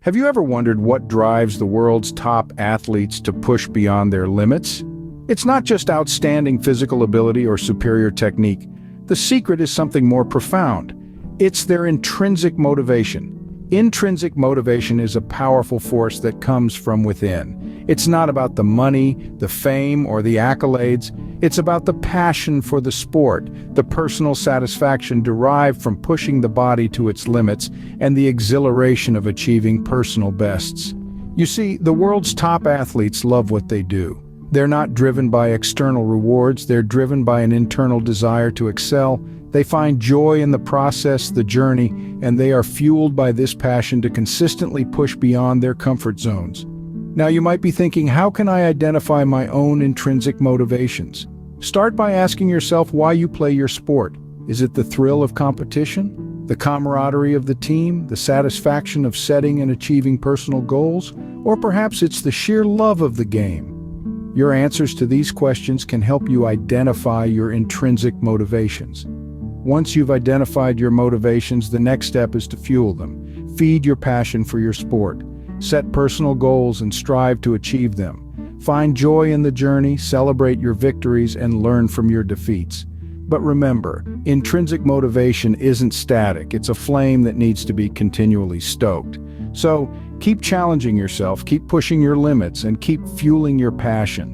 Have you ever wondered what drives the world's top athletes to push beyond their limits? It's not just outstanding physical ability or superior technique. The secret is something more profound. It's their intrinsic motivation. Intrinsic motivation is a powerful force that comes from within. It's not about the money, the fame, or the accolades. It's about the passion for the sport, the personal satisfaction derived from pushing the body to its limits, and the exhilaration of achieving personal bests. You see, the world's top athletes love what they do. They're not driven by external rewards, they're driven by an internal desire to excel. They find joy in the process, the journey, and they are fueled by this passion to consistently push beyond their comfort zones. Now you might be thinking, how can I identify my own intrinsic motivations? Start by asking yourself why you play your sport. Is it the thrill of competition? The camaraderie of the team? The satisfaction of setting and achieving personal goals? Or perhaps it's the sheer love of the game? Your answers to these questions can help you identify your intrinsic motivations. Once you've identified your motivations, the next step is to fuel them. Feed your passion for your sport. Set personal goals and strive to achieve them. Find joy in the journey, celebrate your victories, and learn from your defeats. But remember, intrinsic motivation isn't static. It's a flame that needs to be continually stoked. So, keep challenging yourself, keep pushing your limits, and keep fueling your passion.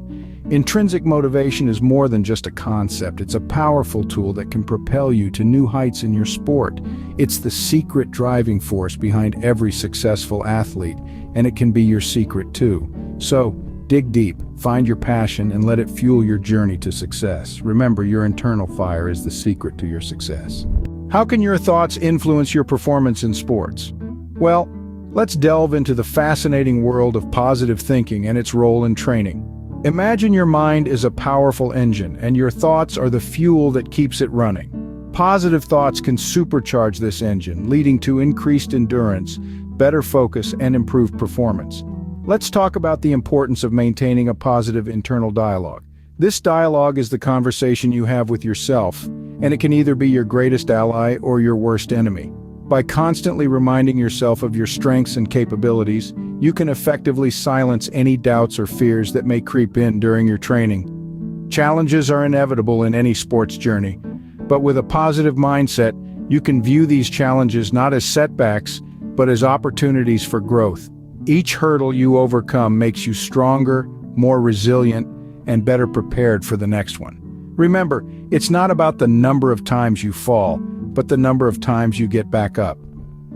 Intrinsic motivation is more than just a concept. It's a powerful tool that can propel you to new heights in your sport. It's the secret driving force behind every successful athlete, and it can be your secret too. So, dig deep, find your passion, and let it fuel your journey to success. Remember, your internal fire is the secret to your success. How can your thoughts influence your performance in sports? Well, let's delve into the fascinating world of positive thinking and its role in training. Imagine your mind is a powerful engine, and your thoughts are the fuel that keeps it running. Positive thoughts can supercharge this engine, leading to increased endurance, better focus, and improved performance. Let's talk about the importance of maintaining a positive internal dialogue. This dialogue is the conversation you have with yourself, and it can either be your greatest ally or your worst enemy. By constantly reminding yourself of your strengths and capabilities, you can effectively silence any doubts or fears that may creep in during your training. Challenges are inevitable in any sports journey, but with a positive mindset, you can view these challenges not as setbacks, but as opportunities for growth. Each hurdle you overcome makes you stronger, more resilient, and better prepared for the next one. Remember, it's not about the number of times you fall, but the number of times you get back up.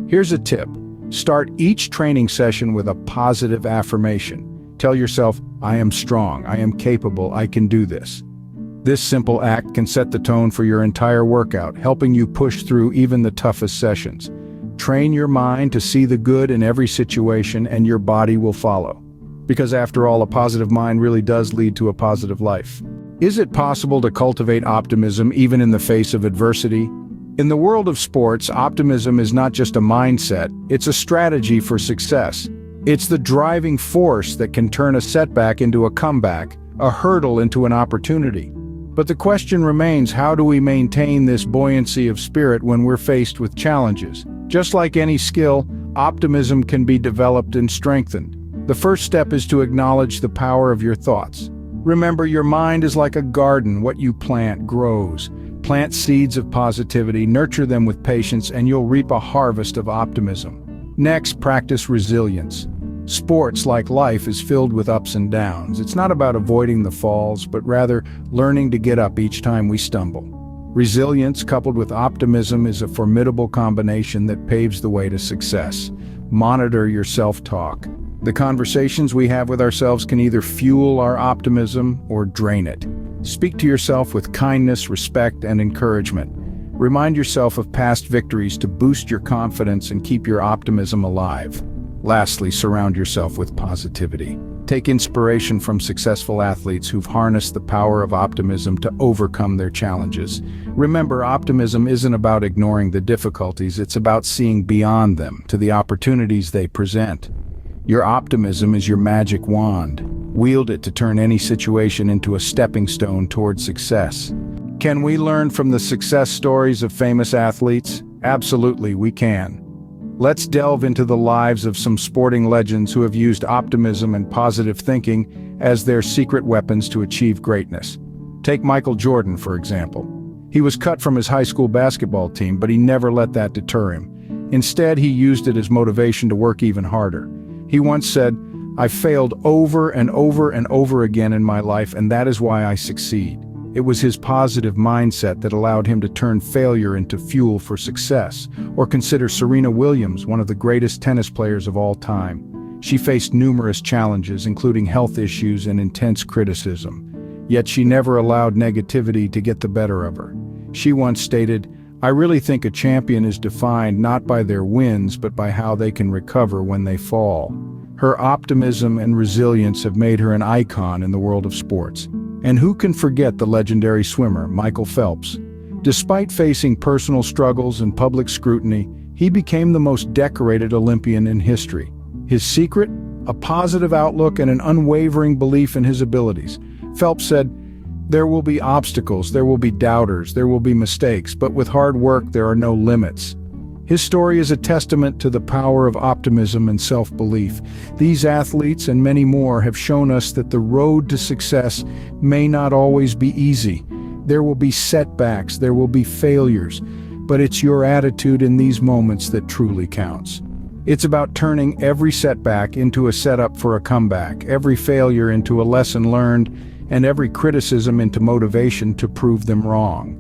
Here's a tip. Start each training session with a positive affirmation. Tell yourself, I am strong, I am capable, I can do this. This simple act can set the tone for your entire workout, helping you push through even the toughest sessions. Train your mind to see the good in every situation, and your body will follow. Because after all, a positive mind really does lead to a positive life. Is it possible to cultivate optimism even in the face of adversity? In the world of sports, optimism is not just a mindset, it's a strategy for success. It's the driving force that can turn a setback into a comeback, a hurdle into an opportunity. But the question remains, how do we maintain this buoyancy of spirit when we're faced with challenges? Just like any skill, optimism can be developed and strengthened. The first step is to acknowledge the power of your thoughts. Remember, your mind is like a garden. What you plant grows. Plant seeds of positivity, nurture them with patience, and you'll reap a harvest of optimism. Next, practice resilience. Sports, like life, is filled with ups and downs. It's not about avoiding the falls, but rather learning to get up each time we stumble. Resilience, coupled with optimism, is a formidable combination that paves the way to success. Monitor your self-talk. The conversations we have with ourselves can either fuel our optimism or drain it. Speak to yourself with kindness, respect, and encouragement. Remind yourself of past victories to boost your confidence and keep your optimism alive. Lastly, surround yourself with positivity. Take inspiration from successful athletes who've harnessed the power of optimism to overcome their challenges. Remember, optimism isn't about ignoring the difficulties, it's about seeing beyond them to the opportunities they present. Your optimism is your magic wand. Wield it to turn any situation into a stepping stone toward success. Can we learn from the success stories of famous athletes? Absolutely, we can. Let's delve into the lives of some sporting legends who have used optimism and positive thinking as their secret weapons to achieve greatness. Take Michael Jordan, for example. He was cut from his high school basketball team, but he never let that deter him. Instead, he used it as motivation to work even harder. He once said, "I failed over and over and over again in my life, and that is why I succeed." It was his positive mindset that allowed him to turn failure into fuel for success. Or consider Serena Williams, one of the greatest tennis players of all time. She faced numerous challenges, including health issues and intense criticism. Yet she never allowed negativity to get the better of her. She once stated, "I really think a champion is defined not by their wins, but by how they can recover when they fall." Her optimism and resilience have made her an icon in the world of sports. And who can forget the legendary swimmer, Michael Phelps? Despite facing personal struggles and public scrutiny, he became the most decorated Olympian in history. His secret? A positive outlook and an unwavering belief in his abilities. Phelps said, "There will be obstacles, there will be doubters, there will be mistakes, but with hard work there are no limits." His story is a testament to the power of optimism and self-belief. These athletes and many more have shown us that the road to success may not always be easy. There will be setbacks, there will be failures, but it's your attitude in these moments that truly counts. It's about turning every setback into a setup for a comeback, every failure into a lesson learned, and every criticism into motivation to prove them wrong.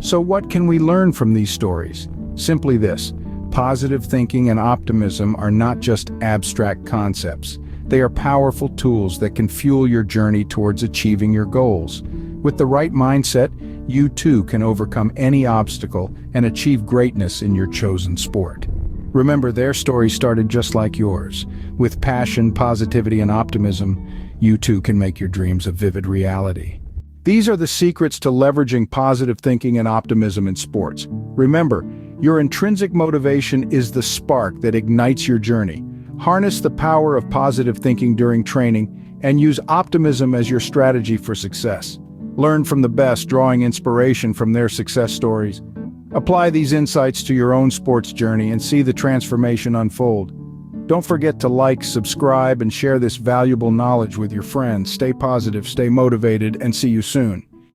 So what can we learn from these stories? Simply this: positive thinking and optimism are not just abstract concepts. They are powerful tools that can fuel your journey towards achieving your goals. With the right mindset, you too can overcome any obstacle and achieve greatness in your chosen sport. Remember, their story started just like yours. With passion, positivity, and optimism, you too can make your dreams a vivid reality. These are the secrets to leveraging positive thinking and optimism in sports. Remember, your intrinsic motivation is the spark that ignites your journey. Harness the power of positive thinking during training and use optimism as your strategy for success. Learn from the best, drawing inspiration from their success stories. Apply these insights to your own sports journey and see the transformation unfold. Don't forget to like, subscribe, and share this valuable knowledge with your friends. Stay positive, stay motivated, and see you soon.